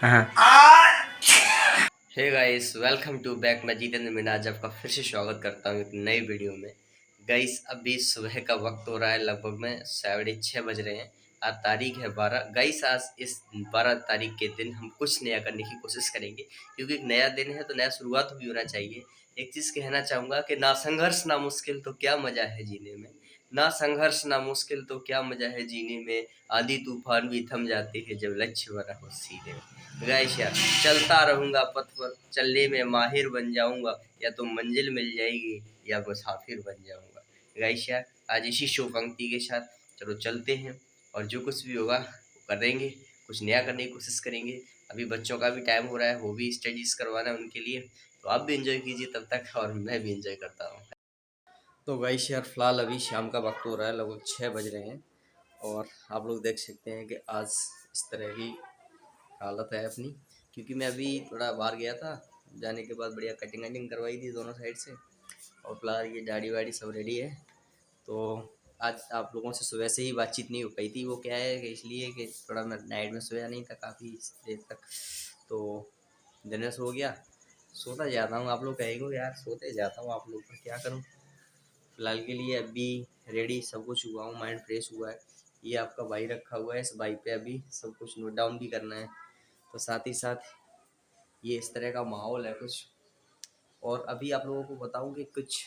हाँ। Hey guys, welcome to back. मैं जितेंद्र मिनाज आपका फिर से स्वागत करता हूँ एक नई वीडियो में। गाइस, अभी सुबह का वक्त हो रहा है, लगभग में 6:30 बज रहे हैं। आज तारीख है 12। गाइस, आज इस 12 तारीख के दिन हम कुछ नया करने की कोशिश करेंगे, क्योंकि एक नया दिन है तो नया शुरुआत भी होना चाहिए। एक चीज़ कहना चाहूँगा कि ना संघर्ष ना मुश्किल तो क्या मज़ा है जीने में। ना संघर्ष ना मुश्किल तो क्या मज़ा है जीने में। आंधी तूफान भी थम जाते हैं जब लक्ष्य बना हो सीने में। गाइस यार, चलता रहूँगा पथ पर, चलने में माहिर बन जाऊँगा। या तो मंजिल मिल जाएगी या मुसाफिर बन जाऊँगा। गाइस यार, आज इसी शो पंक्ति के साथ चलो चलते हैं, और जो कुछ भी होगा वो करेंगे, कुछ नया करने की कोशिश करेंगे। अभी बच्चों का भी टाइम हो रहा है, वो भी स्टडीज़ करवाना है उनके लिए। तो आप भी एंजॉय कीजिए तब तक, और मैं भी एंजॉय करता हूँ। तो गाइस यार, फिलहाल अभी शाम का वक्त हो रहा है, लगभग 6 बज रहे हैं। और आप लोग देख सकते हैं कि आज इस तरह की हालत है अपनी, क्योंकि मैं अभी थोड़ा बाहर गया था। जाने के बाद बढ़िया कटिंग वटिंग करवाई थी दोनों साइड से, और फिलहाल ये दाढ़ी वाड़ी सब रेडी है। तो आज आप लोगों से सुबह से ही बातचीत नहीं हो पाई थी। वो क्या है कि इसलिए कि थोड़ा मैं नाइट में सोया नहीं था काफ़ी देर तक, तो दिन में सो गया। सोता जाता हूँ, आप लोग कहेंगे यार सोते जाता हूँ, आप लोग पर क्या करूँ। फिलहाल के लिए अभी रेडी सब कुछ हुआ हूँ, माइंड फ्रेश हुआ है। ये आपका भाई रखा हुआ है, इस भाई पे अभी सब कुछ नोट डाउन भी करना है। तो साथ ही साथ ये इस तरह का माहौल है कुछ। और अभी आप लोगों को बताऊं कि कुछ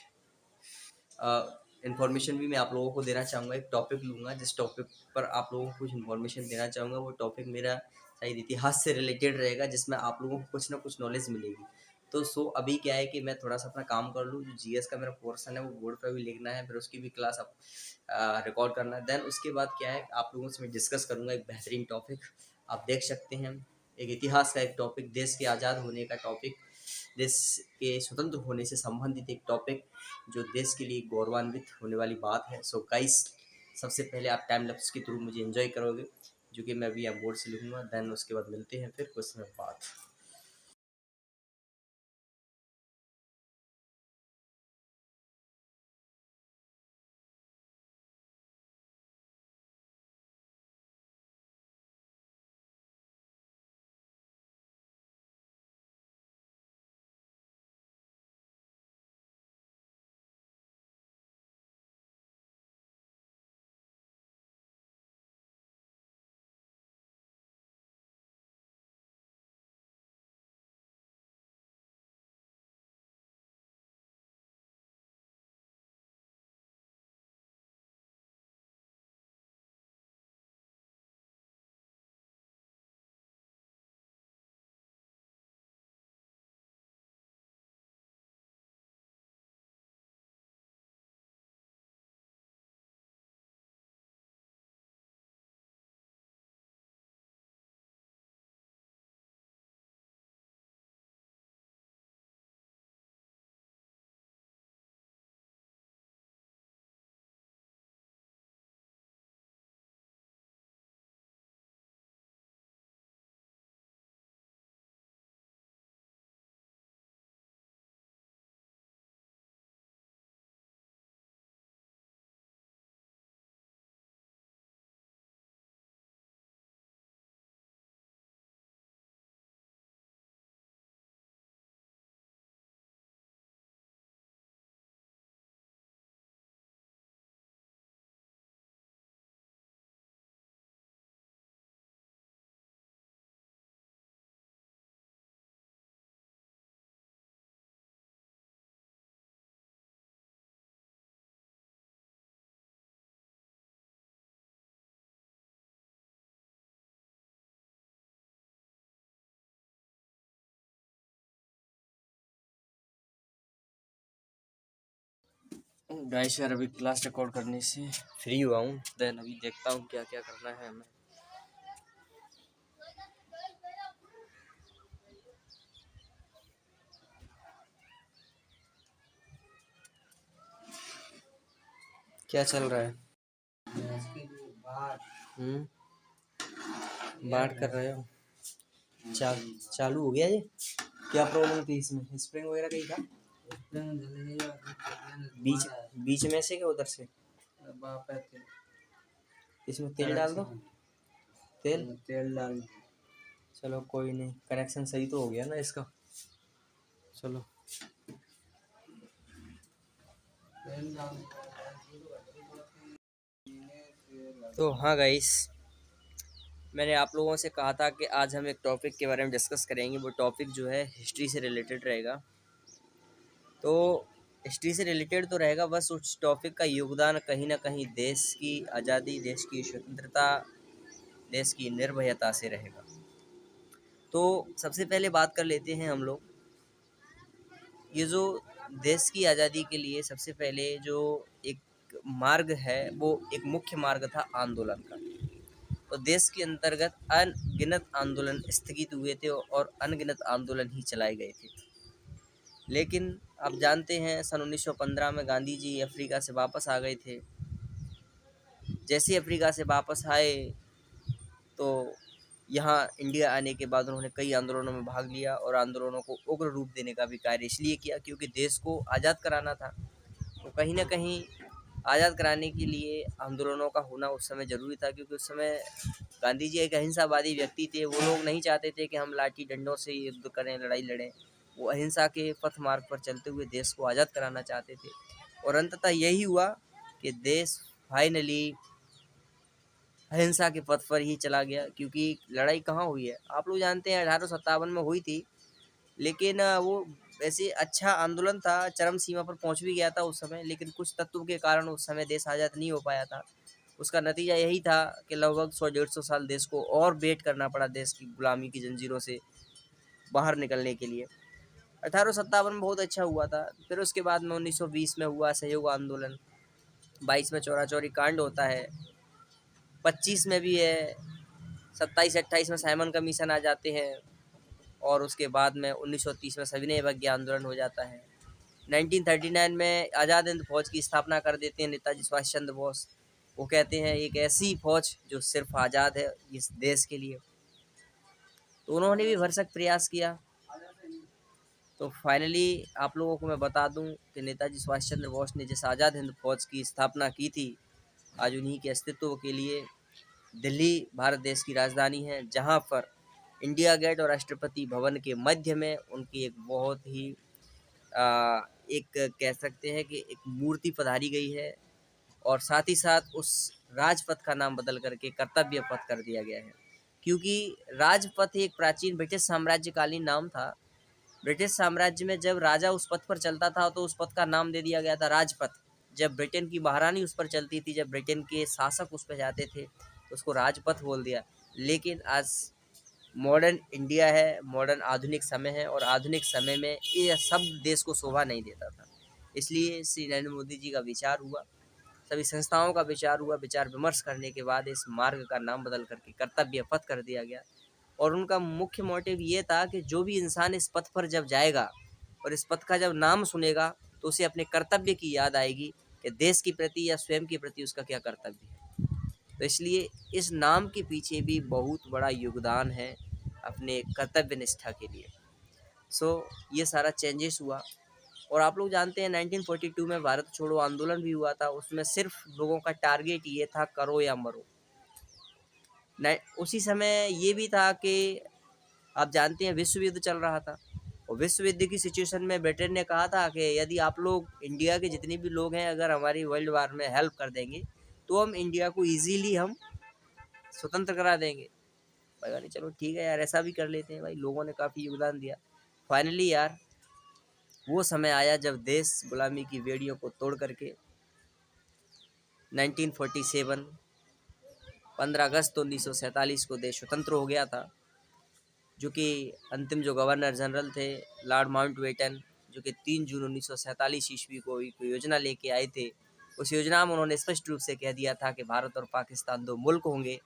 इन्फॉर्मेशन भी मैं आप लोगों को देना चाहूँगा। एक टॉपिक लूँगा जिस टॉपिक पर आप लोगों को कुछ इन्फॉर्मेशन देना चाहूँगा। वो टॉपिक मेरा शायद इतिहास से रिलेटेड रहेगा, जिसमें आप लोगों को कुछ ना कुछ नॉलेज मिलेगी। तो अभी क्या है कि मैं थोड़ा सा अपना काम कर लूँ। जो जीएस का मेरा पोर्सन है वो बोर्ड पर भी लिखना है, फिर उसकी भी क्लास अब रिकॉर्ड करना है। देन उसके बाद क्या है, आप लोगों से मैं डिस्कस करूँगा एक बेहतरीन टॉपिक। आप देख सकते हैं, एक इतिहास का एक टॉपिक, देश के आज़ाद होने का टॉपिक, देश के स्वतंत्र होने से संबंधित एक टॉपिक, जो देश के लिए गौरवान्वित होने वाली बात है। सो गाइस, सबसे पहले आप टाइम लैप्स के थ्रू मुझे एंजॉय करोगे, जो कि मैं अभी यहाँ बोर्ड से लिखूंगा। देन उसके बाद मिलते हैं फिर कुछ समय बाद। गाइस यार, अभी क्लास रिकॉर्ड करने से फ्री हुआ हूँ। देन अभी देखता हूँ क्या क्या करना है हमें। क्या चल रहा है? हम्म, बात कर रहे हो? चालू हो गया ये? क्या प्रॉब्लम थी इसमें? स्प्रिंग वगैरह कहीं था? बीच बीच में से क्या उधर से? इसमें तेल डाल दो। तेल डाल। चलो कोई नहीं, कनेक्शन सही तो हो गया ना इसका। चलो तो हाँ गाइस, मैंने आप लोगों से कहा था कि आज हम एक टॉपिक के बारे में डिस्कस करेंगे। वो टॉपिक जो है हिस्ट्री से रिलेटेड रहेगा। तो हिस्ट्री से रिलेटेड तो रहेगा, बस उस टॉपिक का योगदान कहीं ना कहीं देश की आज़ादी, देश की स्वतंत्रता, देश की निर्भयता से रहेगा। तो सबसे पहले बात कर लेते हैं हम लोग, ये जो देश की आज़ादी के लिए सबसे पहले जो एक मार्ग है, वो एक मुख्य मार्ग था आंदोलन का। तो देश के अंतर्गत अनगिनत आंदोलन स्थगित हुए थे और अनगिनत आंदोलन ही चलाए गए थे। लेकिन आप जानते हैं सन 1915 में गांधी जी अफ्रीका से वापस आ गए थे। जैसे अफ्रीका से वापस आए तो यहाँ इंडिया आने के बाद उन्होंने कई आंदोलनों में भाग लिया और आंदोलनों को उग्र रूप देने का भी कार्य इसलिए किया क्योंकि देश को आज़ाद कराना था। तो कहीं ना कहीं आज़ाद कराने के लिए आंदोलनों का होना उस समय ज़रूरी था, क्योंकि उस समय गांधी जी एक अहिंसावादी व्यक्ति थे। वो लोग नहीं चाहते थे कि हम लाठी डंडों से युद्ध करें, लड़ाई लड़ें। वो अहिंसा के पथ मार्ग पर चलते हुए देश को आज़ाद कराना चाहते थे और अंततः यही हुआ कि देश फाइनली अहिंसा के पथ पर ही चला गया। क्योंकि लड़ाई कहाँ हुई है, आप लोग जानते हैं 1857 में हुई थी, लेकिन वो वैसे अच्छा आंदोलन था, चरम सीमा पर पहुंच भी गया था उस समय, लेकिन कुछ तत्वों के कारण उस समय देश आज़ाद नहीं हो पाया था। उसका नतीजा यही था कि लगभग 100-150 साल देश को और वेट करना पड़ा देश की गुलामी की जंजीरों से बाहर निकलने के लिए। 1857 में बहुत अच्छा हुआ था। फिर उसके बाद में 1920 में हुआ सहयोग आंदोलन, 22 में चौरा चौरी कांड होता है, 25 में भी है, 27-28 में साइमन कमीशन आ जाते हैं और उसके बाद में 1930 में सविनय अवज्ञा आंदोलन हो जाता है। 1939 में आज़ाद हिंद फौज की स्थापना कर देते हैं नेताजी सुभाष चंद्र बोस। वो कहते हैं एक ऐसी फौज जो सिर्फ आज़ाद है इस देश के लिए। तो उन्होंने भी भरसक प्रयास किया। तो फाइनली आप लोगों को मैं बता दूं कि नेताजी सुभाष चंद्र बोस ने जिस आज़ाद हिंद फौज की स्थापना की थी, आज उन्हीं के अस्तित्व के लिए दिल्ली भारत देश की राजधानी है, जहां पर इंडिया गेट और राष्ट्रपति भवन के मध्य में उनकी एक बहुत ही एक कह सकते हैं कि एक मूर्ति पधारी गई है। और साथ ही साथ उस राजपथ का नाम बदल करके कर्तव्य पथ कर दिया गया है, क्योंकि राजपथ एक प्राचीन ब्रिटिश साम्राज्यकालीन नाम था। ब्रिटिश साम्राज्य में जब राजा उस पथ पर चलता था तो उस पथ का नाम दे दिया गया था राजपथ। जब ब्रिटेन की महारानी उस पर चलती थी, जब ब्रिटेन के शासक उस पर जाते थे, तो उसको राजपथ बोल दिया। लेकिन आज मॉडर्न इंडिया है, मॉडर्न आधुनिक समय है, और आधुनिक समय में ये शब्द देश को शोभा नहीं देता था। इसलिए श्री नरेंद्र मोदी जी का विचार हुआ, सभी संस्थाओं का विचार हुआ, विचार विमर्श करने के बाद इस मार्ग का नाम बदल करके कर्तव्य पथ कर दिया गया। और उनका मुख्य मोटिव ये था कि जो भी इंसान इस पथ पर जब जाएगा और इस पथ का जब नाम सुनेगा तो उसे अपने कर्तव्य की याद आएगी कि देश के प्रति या स्वयं के प्रति उसका क्या कर्तव्य है। तो इसलिए इस नाम के पीछे भी बहुत बड़ा योगदान है अपने कर्तव्य निष्ठा के लिए। ये सारा चेंजेस हुआ। और आप लोग जानते हैं 1942 में भारत छोड़ो आंदोलन भी हुआ था। उसमें सिर्फ लोगों का टारगेट ये था, करो या मरो। उसी समय ये भी था कि आप जानते हैं विश्व युद्ध चल रहा था, और विश्व युद्ध की सिचुएशन में ब्रिटेन ने कहा था कि यदि आप लोग, इंडिया के जितने भी लोग हैं, अगर हमारी वर्ल्ड वार में हेल्प कर देंगे तो हम इंडिया को इजीली हम स्वतंत्र करा देंगे। भाई नहीं, चलो ठीक है यार, ऐसा भी कर लेते हैं। भाई लोगों ने काफ़ी योगदान दिया। फाइनली यार वो समय आया जब देश गुलामी की बेड़ियों को तोड़ करके 1947 15 अगस्त 1947 को देश स्वतंत्र हो गया था। जो कि अंतिम जो गवर्नर जनरल थे लॉर्ड माउंटबेटन, जो कि 3 जून 1947 ईस्वी को एक योजना लेके आए थे। उस योजना में उन्होंने स्पष्ट रूप से कह दिया था कि भारत और पाकिस्तान दो मुल्क होंगे।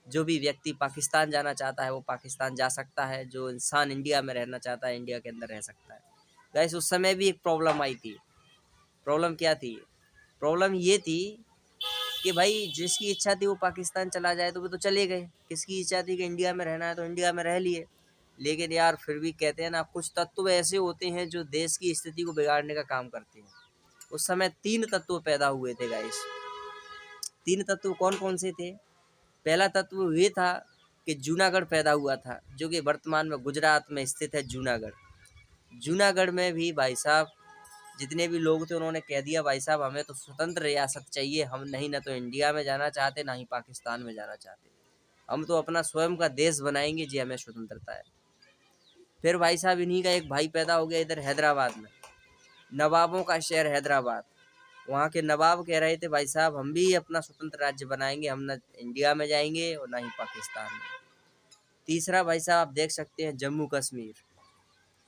जो भी व्यक्ति पाकिस्तान जाना चाहता है वो पाकिस्तान जा सकता है, जो इंसान इंडिया में रहना चाहता है इंडिया के अंदर रह सकता है। गाइस उस समय भी एक प्रॉब्लम आई थी। प्रॉब्लम क्या थी? प्रॉब्लम ये थी कि भाई जिसकी इच्छा थी वो पाकिस्तान चला जाए तो वो तो चले गए, किसकी इच्छा थी कि इंडिया में रहना है तो इंडिया में रह लिए। लेकिन यार फिर भी कहते हैं ना, कुछ तत्व ऐसे होते हैं जो देश की स्थिति को बिगाड़ने का काम करते हैं। उस समय 3 तत्व पैदा हुए थे गाइस। 3 तत्व कौन कौन से थे? पहला तत्व ये था कि जूनागढ़ पैदा हुआ था, जो कि वर्तमान में गुजरात में स्थित है जूनागढ़। जूनागढ़ में भी भाई साहब जितने भी लोग थे उन्होंने कह दिया भाई साहब हमें तो स्वतंत्र रियासत चाहिए, हम नहीं ना तो इंडिया में जाना चाहते ना ही पाकिस्तान में जाना चाहते, हम तो अपना स्वयं का देश बनाएंगे जी, हमें स्वतंत्रता है। फिर भाई साहब इन्हीं का एक भाई पैदा हो गया इधर हैदराबाद में, नवाबों का शहर हैदराबाद। वहाँ के नवाब कह रहे थे भाई साहब हम भी अपना स्वतंत्र राज्य बनाएंगे, हम ना इंडिया में जाएंगे और ना ही पाकिस्तान में। तीसरा भाई साहब आप देख सकते हैं जम्मू कश्मीर,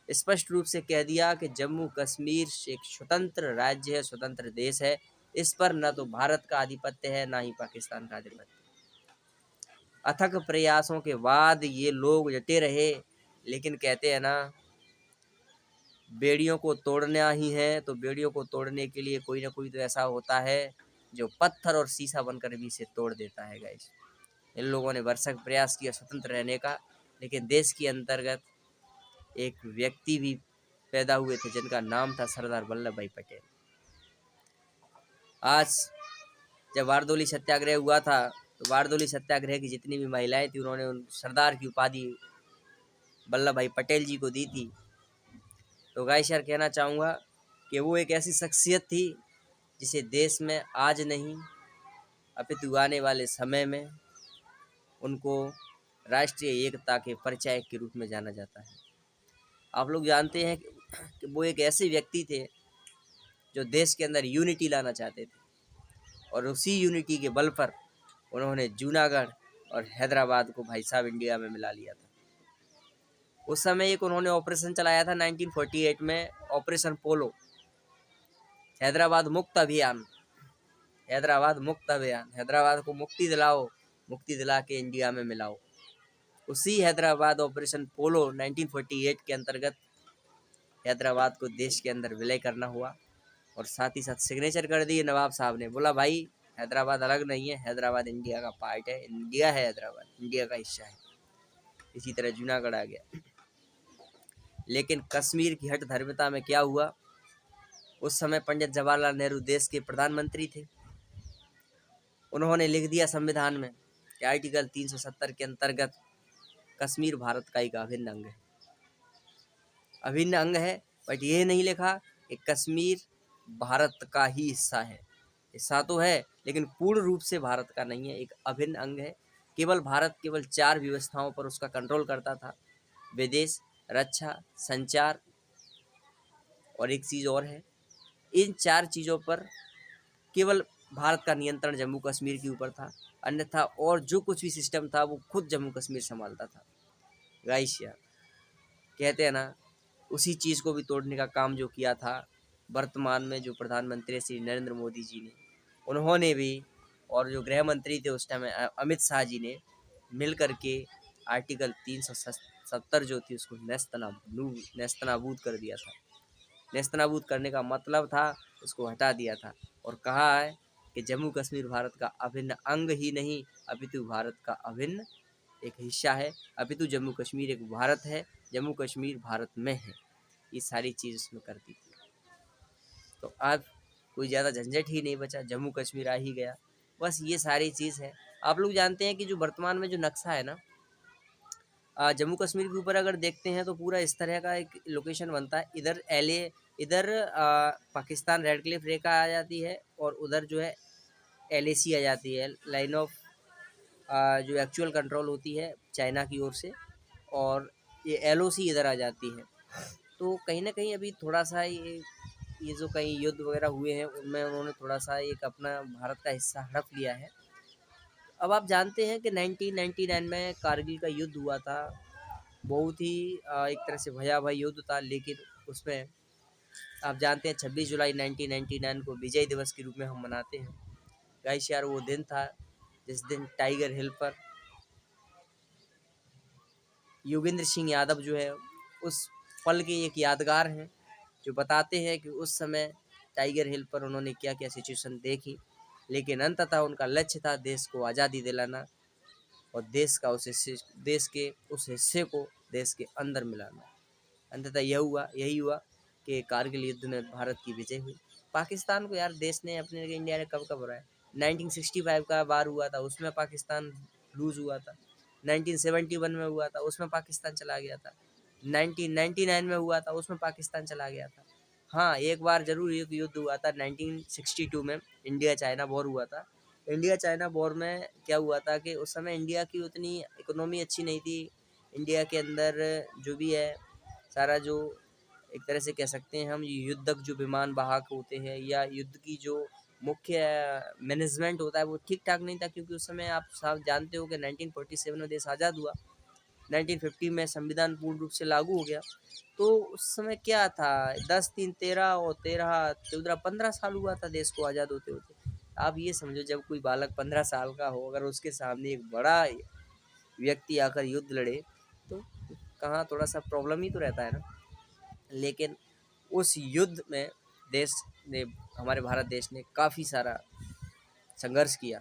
स्पष्ट रूप से कह दिया कि जम्मू कश्मीर एक स्वतंत्र राज्य है, स्वतंत्र देश है, इस पर न तो भारत का आधिपत्य है ना ही पाकिस्तान का आधिपत्य। अथक प्रयासों के बाद ये लोग डटे रहे, लेकिन कहते हैं ना बेड़ियों को तोड़ना ही है तो बेड़ियों को तोड़ने के लिए कोई ना कोई तो ऐसा होता है जो पत्थर और शीशा बनकर भी इसे तोड़ देता है गाइस। इन लोगों ने भरसक प्रयास किया स्वतंत्र रहने का, लेकिन देश के अंतर्गत एक व्यक्ति भी पैदा हुए थे जिनका नाम था सरदार वल्लभ भाई पटेल। आज जब बारदोली सत्याग्रह हुआ था तो बारदोली सत्याग्रह की जितनी भी महिलाएं थी उन्होंने उन सरदार की उपाधि वल्लभ भाई पटेल जी को दी थी। तो गाइस यार कहना चाहूँगा कि वो एक ऐसी शख्सियत थी जिसे देश में आज नहीं अपितु आने वाले समय में उनको राष्ट्रीय एकता के परिचायक के रूप में जाना जाता है। आप लोग जानते हैं कि वो एक ऐसे व्यक्ति थे जो देश के अंदर यूनिटी लाना चाहते थे, और उसी यूनिटी के बल पर उन्होंने जूनागढ़ और हैदराबाद को भाई साहब इंडिया में मिला लिया था। उस समय एक उन्होंने ऑपरेशन चलाया था 1948 में, ऑपरेशन पोलो, हैदराबाद मुक्त अभियान। हैदराबाद मुक्त अभियान, हैदराबाद को मुक्ति दिलाओ, मुक्ति दिला के इंडिया में मिलाओ। उसी हैदराबाद ऑपरेशन पोलो 1948 के अंतर्गत हैदराबाद को देश के अंदर विलय करना हुआ, और साथ ही साथ सिग्नेचर कर दिए नवाब साहब ने। बोला भाई हैदराबाद अलग नहीं है, हैदराबाद इंडिया का पार्ट है, इंडिया है, हैदराबाद इंडिया का हिस्सा है। इसी तरह जूनागढ़ आ गया। लेकिन कश्मीर की हट धर्मिता में क्या हुआ, उस समय पंडित जवाहरलाल नेहरू देश के प्रधानमंत्री थे। उन्होंने लिख दिया संविधान में कि आर्टिकल 370 के अंतर्गत कश्मीर भारत का एक अभिन्न अंग है। अभिन्न अंग है, बट ये नहीं लिखा कि कश्मीर भारत का ही हिस्सा है। हिस्सा तो है लेकिन पूर्ण रूप से भारत का नहीं है, एक अभिन्न अंग है। केवल भारत केवल 4 व्यवस्थाओं पर उसका कंट्रोल करता था, विदेश, रक्षा, संचार और एक चीज़ और है। इन 4 चीज़ों पर केवल भारत का नियंत्रण जम्मू कश्मीर के ऊपर था, अन्यथा और जो कुछ भी सिस्टम था वो खुद जम्मू कश्मीर संभालता था। गाइस यार कहते हैं ना उसी चीज़ को भी तोड़ने का काम जो किया था वर्तमान में जो प्रधानमंत्री श्री नरेंद्र मोदी जी ने, उन्होंने भी, और जो गृह मंत्री थे उस टाइम अमित शाह जी ने मिल करके आर्टिकल 370 जो थी उसको नेस्तनाबूद कर दिया था। नेस्तनाबूद करने का मतलब था उसको हटा दिया था, और कहा है कि जम्मू कश्मीर भारत का अभिन्न अंग ही नहीं अपितु भारत का अभिन्न एक हिस्सा है, अपितु जम्मू कश्मीर एक भारत है, जम्मू कश्मीर भारत में है। ये सारी चीज़ उसमें कर दी थी। तो अब कोई ज़्यादा झंझट ही नहीं बचा, जम्मू कश्मीर आ ही गया। बस ये सारी चीज़ है। आप लोग जानते हैं कि जो वर्तमान में जो नक्शा है ना जम्मू कश्मीर के ऊपर अगर देखते हैं तो पूरा इस तरह का एक लोकेशन बनता है। इधर LA, इधर पाकिस्तान रेड क्लिफ रेखा आ जाती है, और उधर जो है LAC आ जाती है, लाइन ऑफ जो एक्चुअल कंट्रोल होती है चाइना की ओर से, और ये LOC इधर आ जाती है। तो कहीं ना कहीं अभी थोड़ा सा ये जो कई युद्ध वगैरह हुए हैं उनमें उन्होंने थोड़ा सा एक अपना भारत का हिस्सा हड़प लिया है। अब आप जानते हैं कि 1999 में कारगिल का युद्ध हुआ था, बहुत ही एक तरह से भयावह युद्ध था, लेकिन उसमें आप जानते हैं 26 जुलाई 1999 को विजय दिवस के रूप में हम मनाते हैं। गाइस यार वो दिन था जिस दिन टाइगर हिल पर योगेंद्र सिंह यादव जो है, उस पल के एक यादगार हैं जो बताते हैं कि उस समय टाइगर हिल पर उन्होंने क्या क्या सिचुएशन देखी, लेकिन अंततः उनका लक्ष्य था देश को आज़ादी दिलाना और देश का उस हिस्से को देश के अंदर मिलाना। अंततः यही हुआ कि कारगिल युद्ध में भारत की विजय हुई। पाकिस्तान को यार देश ने अपने इंडिया ने कब कब हराया, 1965 का वार हुआ था उसमें पाकिस्तान लूज हुआ था, 1971 में हुआ था, उसमें पाकिस्तान चला गया था। 1999 में हुआ था, उसमें पाकिस्तान चला गया था। हाँ, एक बार जरूर एक युद्ध हुआ था 1962 में, इंडिया चाइना वॉर हुआ था। इंडिया चाइना वॉर में क्या हुआ था कि उस समय इंडिया की उतनी इकोनॉमी अच्छी नहीं थी। इंडिया के अंदर जो भी है सारा, जो एक तरह से कह सकते हैं हम, युद्धक जो विमान वाहक होते हैं या युद्ध की जो मुख्य मैनेजमेंट होता है वो ठीक ठाक नहीं था, क्योंकि उस समय आप साफ जानते हो कि 1947 में देश आज़ाद हुआ, 1950 में संविधान पूर्ण रूप से लागू हो गया। तो उस समय क्या था, 10 3 13 और 13 14 15 साल हुआ था देश को आज़ाद होते होते। आप ये समझो, जब कोई बालक 15 साल का हो, अगर उसके सामने एक बड़ा व्यक्ति आकर युद्ध लड़े तो कहाँ थोड़ा सा प्रॉब्लम ही तो रहता है ना। लेकिन उस युद्ध में देश ने, हमारे भारत देश ने काफ़ी सारा संघर्ष किया,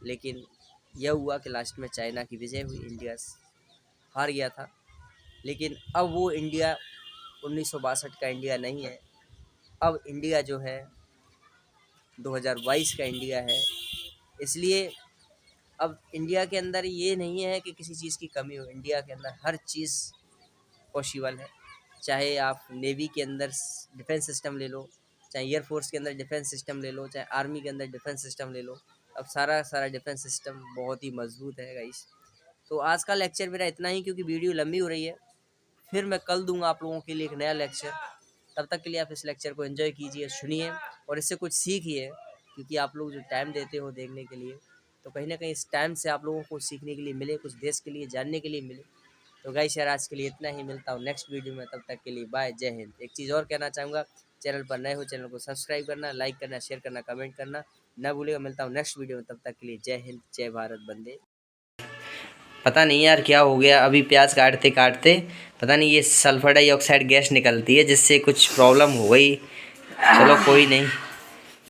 लेकिन यह हुआ कि लास्ट में चाइना की विजय हुई, इंडिया हार गया था। लेकिन अब वो इंडिया 1962 का इंडिया नहीं है। अब इंडिया जो है 2022 का इंडिया है। इसलिए अब इंडिया के अंदर ये नहीं है कि किसी चीज़ की कमी हो, इंडिया के अंदर हर चीज़ पॉसिबल है। चाहे आप नेवी के अंदर डिफेंस सिस्टम ले लो, चाहे एयरफोर्स के अंदर डिफेंस सिस्टम ले लो, चाहे आर्मी के अंदर डिफेंस सिस्टम ले लो। अब सारा डिफेंस सिस्टम बहुत ही मजबूत है गाइस। तो आज का लेक्चर मेरा इतना ही, क्योंकि वीडियो लंबी हो रही है। फिर मैं कल दूंगा आप लोगों के लिए एक नया लेक्चर। तब तक के लिए आप इस लेक्चर को एंजॉय कीजिए, सुनिए और इससे कुछ सीखिए, क्योंकि आप लोग जो टाइम देते हो देखने के लिए, तो कहीं ना कहीं इस टाइम से आप लोगों को सीखने के लिए मिले, कुछ देश के लिए जानने के लिए मिले। तो गाइस यार, आज के लिए इतना ही, मिलता हूँ नेक्स्ट वीडियो में, तब तक के लिए बाय, जय हिंद। एक चीज़ और कहना चाहूँगा, चैनल पर नए हो चैनल को सब्सक्राइब करना, लाइक करना, शेयर करना, कमेंट करना ना भूलिएगा। मिलता हूँ नेक्स्ट वीडियो में, तब तक के लिए जय हिंद, जय भारत, वंदे। पता नहीं यार क्या हो गया, अभी प्याज काटते काटते पता नहीं ये सल्फर डाइऑक्साइड गैस निकलती है, जिससे कुछ प्रॉब्लम हो गई। चलो कोई नहीं।